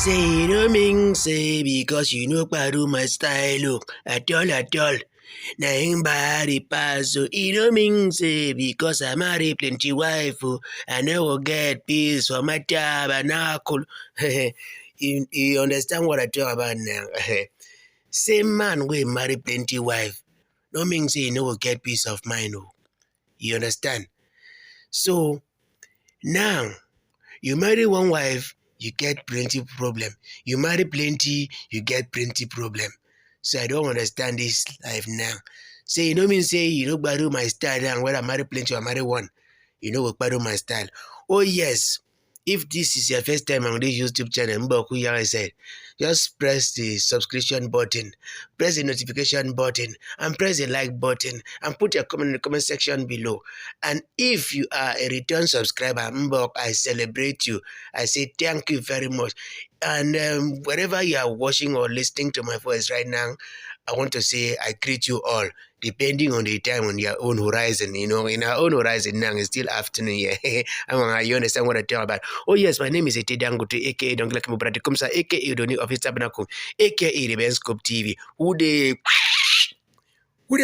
say you no mean say because you no do my style look at all. Na him body pass so you no mean say because I marry plenty wife I never get peace for my tabernacle. you understand what I talk about now? Same man will marry plenty wife. No mean say you no get peace of mind. You understand? So now you marry one wife, you get plenty problem. You marry plenty, you get plenty problem. So I don't understand this life now. Say you know mean say you know gbadu my style and whether I marry plenty or marry one. You know what gbadu my style. Oh yes. If this is your first time on this YouTube channel, Mboku Yang said, just press the subscription button, press the notification button, and press the like button, and put your comment in the comment section below. And if you are a return subscriber, Mbok, I celebrate you. I say thank you very much. And wherever you are watching or listening to my voice right now, I want to say I greet you all, depending on the time on your own horizon. You know, in our own horizon now, it's still afternoon here. You understand what I talk about? Oh yes, my name is Ete Dangote, aka Dongla Kimubrati Kumsa, aka Doni of East Tabernacle, aka the Benscope TV. Who they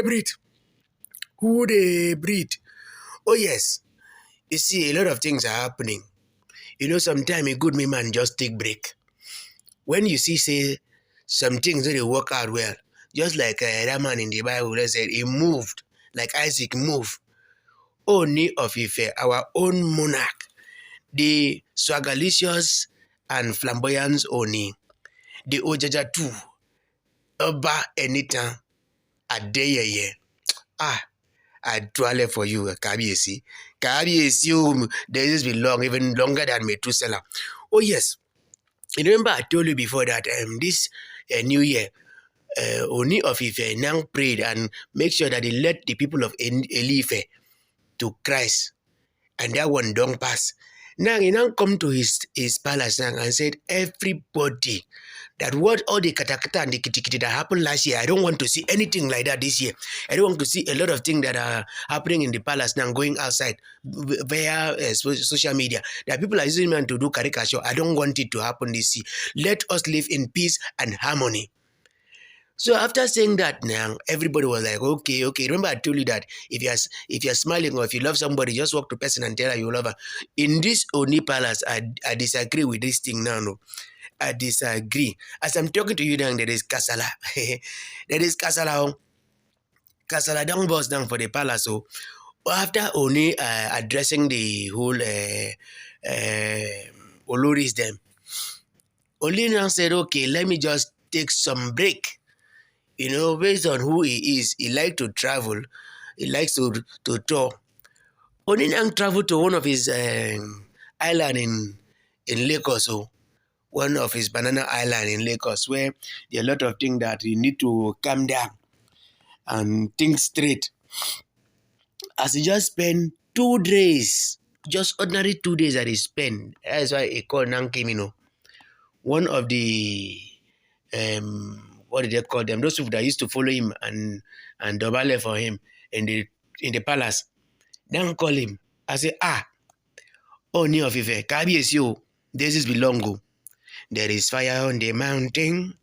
breathe? Who they breathe? Oh yes, you see, a lot of things are happening. You know, sometimes a good man just take break. When you see, say, some things don't work out well, just like that man in the Bible that said he moved, like Isaac moved. Ooni of Ife, our own monarch, the swagalicious and flamboyant Ooni, the Ojaja too, Oba Enitan Adeyeye. I dwell for you, Kabiesi. Kabiesi, there is be long, even longer than Methuselah. Oh yes, you remember I told you before that this new year, Ooni of Ife now prayed and make sure that they led the people of Elife to Christ, and that one don't pass. Now he now come to his palace now and said, everybody, that what all the katakata and the kitikiti that happened last year, I don't want to see anything like that this year. I don't want to see a lot of things that are happening in the palace now going outside via social media. That people are using man to do caricature. I don't want it to happen this year. Let us live in peace and harmony. So after saying that now, everybody was like, okay. Remember I told you that if you're smiling or if you love somebody, just walk to person and tell her you love her. In this Ooni palace, I disagree with this thing now. No. I disagree. As I'm talking to you now, there is Kasala. There is Kasala. Kasala down boss down for the palace. So after Ooni addressing the whole Oloris them, Ooni now said, okay, let me just take some break. You know, based on who he is, he likes to travel, he likes to tour. Ooni now traveled to one of his island in Lagos, so one of his banana island in Lagos, where there are a lot of things that you need to calm down and think straight. As he just spent 2 days, just ordinary 2 days that he spent, that's why he called Nang came, you know. One of the what did they call them? Those people that used to follow him and dobale for him in the palace. Then call him. I say, Ooni of Ife, Kabiyesi o, this is belong. There is fire on the mountain,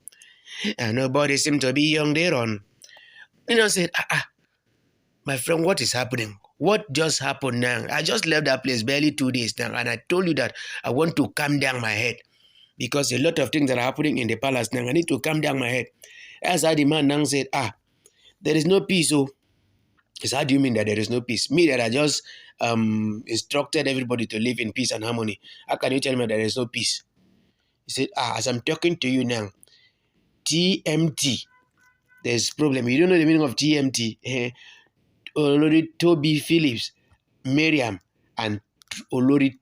and nobody seems to be on their own. You know, I said, my friend, what is happening? What just happened now? I just left that place barely 2 days now, and I told you that I want to calm down my head because a lot of things that are happening in the palace now. I need to calm down my head. As the man now said, there is no peace. So, how do you mean that there is no peace? Me that I just instructed everybody to live in peace and harmony. How can you tell me there is no peace? He said, as I'm talking to you now, TMT, there's problem. You don't know the meaning of TMT. Olori Tobi Phillips, Mariam, and Olori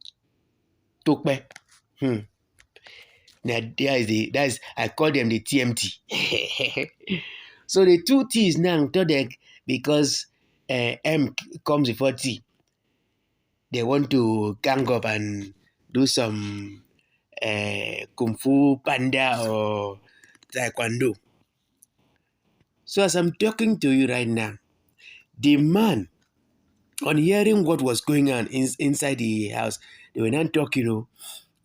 Tope. Now that's I call them the TMT. So the two T's now because M comes before T. They want to gang up and do some Kung Fu Panda or Taekwondo. So as I'm talking to you right now, the man, on hearing what was going on inside the house, they were not talking,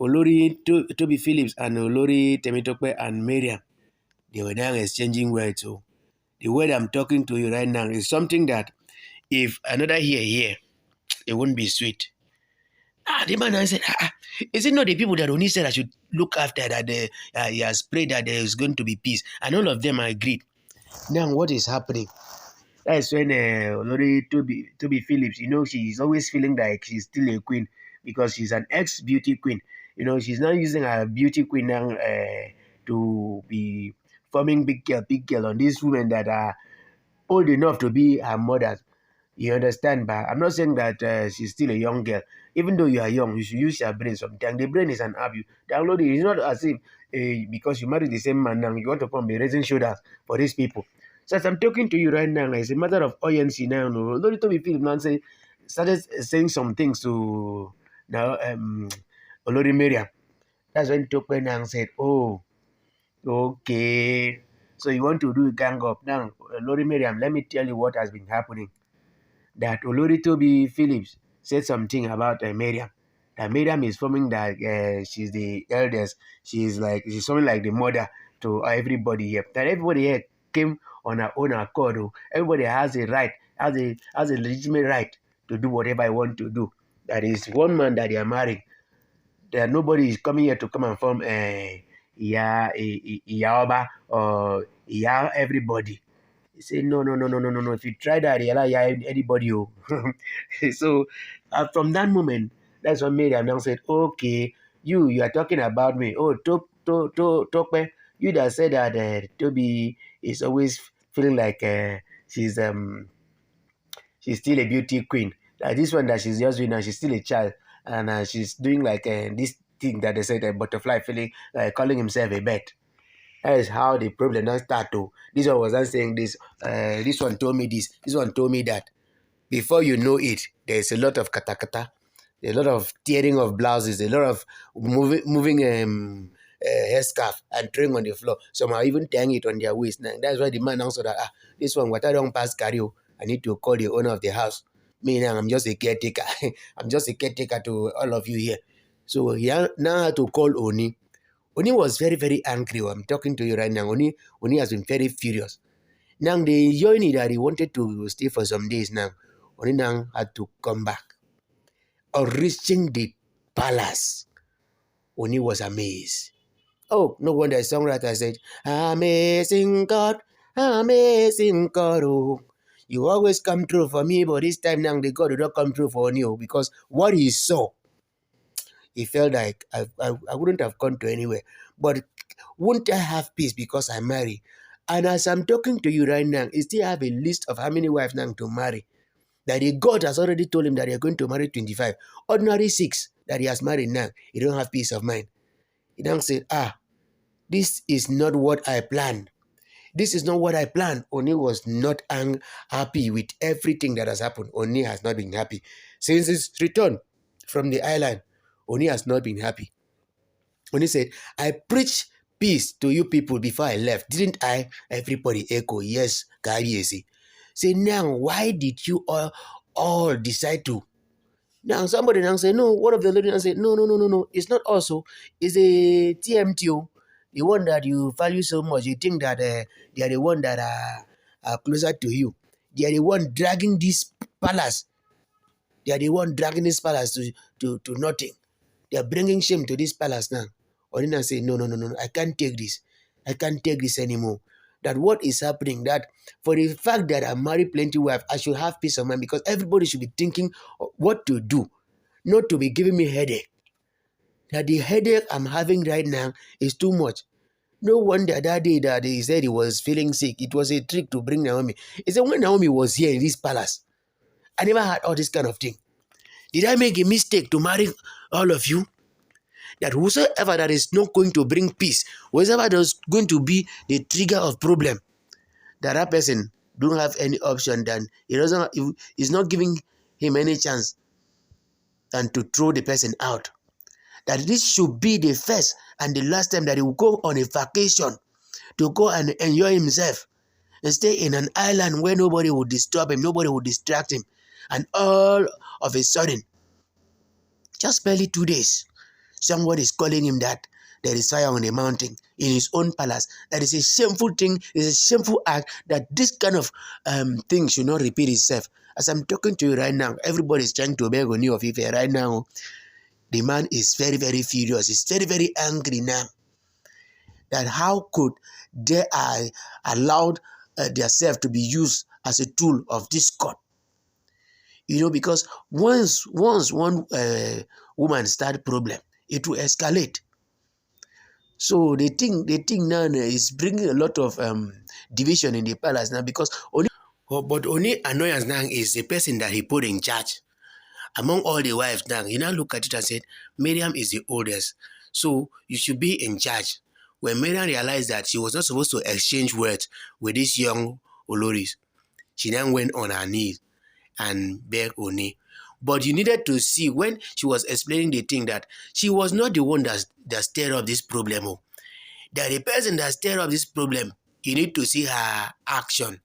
Tobi Phillips and Olori Temitope and Mariam, they were now exchanging words. So the word I'm talking to you right now is something that if another here, it wouldn't be sweet. The man I said, is it not the people that Ooni said I should look after that he has prayed that there is going to be peace? And all of them agreed. Now what is happening? That's when Olori Tobi Phillips, she's always feeling like she's still a queen because she's an ex-beauty queen. She's now using her beauty queen now to be forming big girl on these women that are old enough to be her mothers. You understand? But I'm not saying that she's still a young girl. Even though you are young, you should use your brain sometimes. The brain is an app. You download it. It's not as if because you marry the same man now, you want to come be raising shoulders for these people. So as I'm talking to you right now, it's a matter of urgency now. No, don't tell me feel now started saying some things to now Olori Mariam. That's when Tope now said, "Oh, okay. So you want to do a gang up now, Olori Mariam? Let me tell you what has been happening." That Olori Tobi Phillips said something about Mariam. That Mariam is forming that she's the eldest. She's forming like the mother to everybody here. That everybody here came on her own accord. Everybody has a right, has a legitimate right to do whatever I want to do. That is one man that they are marrying. That nobody is coming here to come and form Iyaoba or Iya everybody. He said, no. If you try that, you'll allow anybody. So from that moment, that's when Miriam now said, okay, you are talking about me. Oh, Tope, you that said that Tobi is always feeling like she's still a beauty queen. This one that she's just doing now, she's still a child. And she's doing like this thing that they said, a butterfly feeling, calling himself a bird. That is how the problem now start to. This one was not saying this. This one told me this. This one told me that. Before you know it, there's a lot of katakata, a lot of tearing of blouses, a lot of moving headscarf and throwing on the floor. Some are even tying it on their waist. Now, that's why the man also that this one, what I don't pass carry, I need to call the owner of the house. Me now, I'm just a caretaker. I'm just a caretaker to all of you here. So he now had to call Ooni. Ooni was very, very angry. I'm talking to you right now. Ooni has been very furious. Now, the journey that he wanted to stay for some days now, Ooni now had to come back. On reaching the palace, Ooni was amazed. Oh, no wonder the songwriter said, amazing God, oh. You always come true for me, but this time now the God did not come true for Ooni because what he saw, he felt like I wouldn't have gone to anywhere. But won't I have peace because I marry? And as I'm talking to you right now, he still have a list of how many wives now to marry. That the God has already told him that you're going to marry 25. Ordinary 6 that he has married now, he don't have peace of mind. He now said, this is not what I planned. This is not what I planned. Ooni was not happy with everything that has happened. Ooni has not been happy. Since his return from the island, Ooni has not been happy. Ooni said, I preached peace to you people before I left. Didn't I? Everybody echo, yes, Kabiyesi. Say, now, why did you all decide to? Now, somebody now say, no, one of the ladies now say, no, it's not also. It's a TMTO, the one that you value so much. You think that they are the one that are closer to you. They are the one dragging this palace. They are the one dragging this palace to nothing. They are bringing shame to this palace now. Onina say, no, I can't take this. I can't take this anymore. That what is happening, that for the fact that I marry plenty wives, I should have peace of mind because everybody should be thinking what to do, not to be giving me headache. That the headache I'm having right now is too much. No wonder that day that he said he was feeling sick, it was a trick to bring Naomi. He said when Naomi was here in this palace, I never had all this kind of thing. Did I make a mistake to marry all of you? That whosoever that is not going to bring peace, whoever that is going to be the trigger of problem, that person don't have any option than he's not giving him any chance than to throw the person out. That this should be the first and the last time that he will go on a vacation to go and enjoy himself and stay in an island where nobody will disturb him, nobody will distract him. And all of a sudden, just barely 2 days, Somebody is calling him that. There is fire on the mountain in his own palace. That is a shameful thing. It's a shameful act that this kind of thing should not repeat itself. As I'm talking to you right now, everybody is trying to beg Ooni of Ife right now. The man is very, very furious. He's very, very angry now. That how could they allowed themselves to be used as a tool of this court? Because once one woman start problem, it will escalate. So they think now is bringing a lot of division in the palace now, because but Ooni annoyance now is the person that he put in charge among all the wives now. He now look at it and said, Mariam is the oldest, so you should be in charge. When Mariam realized that she was not supposed to exchange words with these young Oloris, she then went on her knees and begged Ooni. But you needed to see when she was explaining the thing that she was not the one that stirred up this problem. That the person that stirred up this problem, you need to see her action.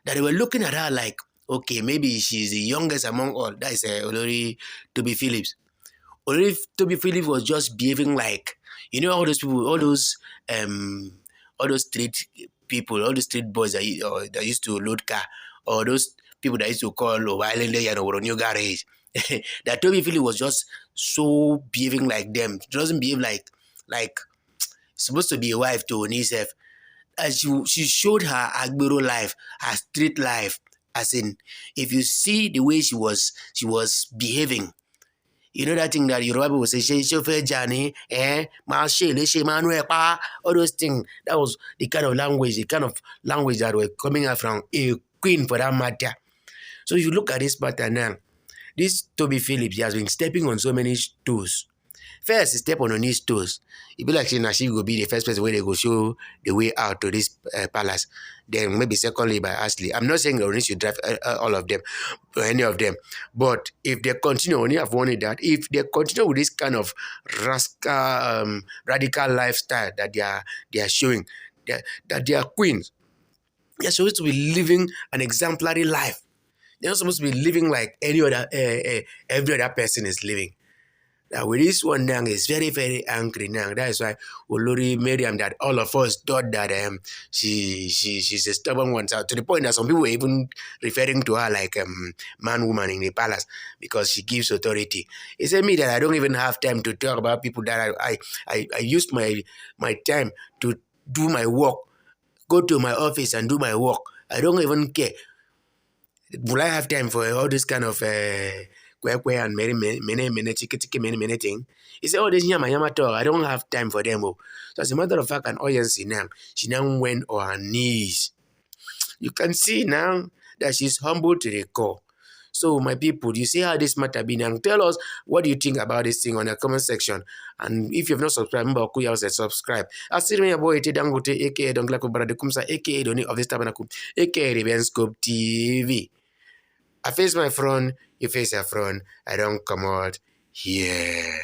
That they were looking at her like, okay, maybe she's the youngest among all. That is Olori Tobi Phillips. Olori Tobi Phillips was just behaving like, all those people, all those street people, all the street boys that used to load car, or those people that used to call Enitan Adeyeye Ogunwusi Ojaja. That Tobi Phillips was just so behaving like them. She doesn't behave like supposed to be a wife to Ooni self. She showed her Agbero life, her street life. As in, if you see the way she was behaving, that thing that Yoruba people say, all those things. That was the kind of language that were coming out from a queen, for that matter. So if you look at this pattern now, this Tobi Phillips, he has been stepping on so many toes. First, he step on Ooni's toes. It be like she will be the first person where they go show the way out to this palace. Then maybe secondly by Ashley. I'm not saying Ooni should drive all of them, or any of them. But if they continue, Ooni have wanted that. If they continue with this kind of radical lifestyle that they are showing, that they are queens, they are supposed to be living an exemplary life. They're not supposed to be living like every other person is living. Now with this one now is very, very angry now. That is why Olori Mariam, that all of us thought that she's a stubborn one. So to the point that some people were even referring to her like man-woman in the palace because she gives authority. It said me that I don't even have time to talk about people that I used my time to do my work, go to my office and do my work. I don't even care. Will I have time for all this kind of and many thing? He said, this yama talk, I don't have time for them. So as a matter of fact, an audience she now went on her knees. You can see now that she's humble to the core. So my people, you see how this matter been, and tell us what do you think about this thing on the comment section. And if you have not subscribed, remember Kuya said subscribe. I see my boy Dangote, aka Donglako Brother Kumsa, aka Doni of this Tabernacle, aka Revenscope TV. I face my front, you face your front, I don't come out here.